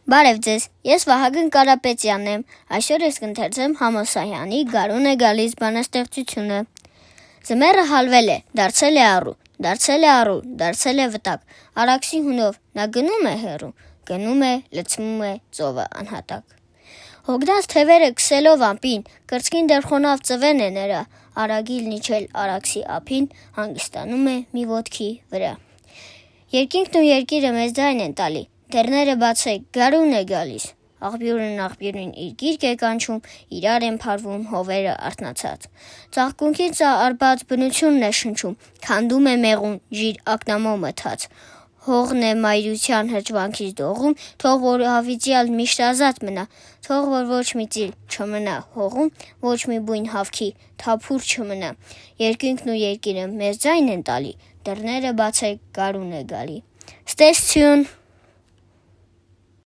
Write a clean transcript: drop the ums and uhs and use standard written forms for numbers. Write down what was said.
Բարև ձեզ, ես Վահագն Կարապետյանն եմ, այսօր ես կընթերցեմ Համոսայանի «Գարուն է գալիս» բանաստեղծությունը։ Ձմեռը հալվել է, դարձել է առու, դարձել է վտակ, Արաքսի հունով նա գնում է հեռու, գնում է, լցվում է ծովը անհատակ։ Հոգնած թևերը քսելով ամպին, կրծքին դեռ խոնավ ծվեն է նրա, Արագիլն իջել Արաքսի ափին, հանգստանում է մի ոտքի վրա։ Երկինքն ու երկիրը մեզ ձայն են տալի, դռները բացեք, գարուն է գալիս, աղբյուրն աղբյուրին իր գիրկ է կանչում, իրար են փարվում հովերը արթնացած։ Ծաղկունքից արբած բնությունն է շնչում, քանդում է մեղուն, ժիր ակնամո մթած։ Հողն է մայրության հրճվանքից դողում, թող որ հավիտյալ միշտ ազատ մնա, թող որ ոչ մի ծիլ չմնա հողում, ոչ մի բույն հավքի թափուր չմնա։ Երկինքն ու երկիրը մեզ ձայն են տալի, դռները բացեք, գարուն է գալի։ Ստեսություն։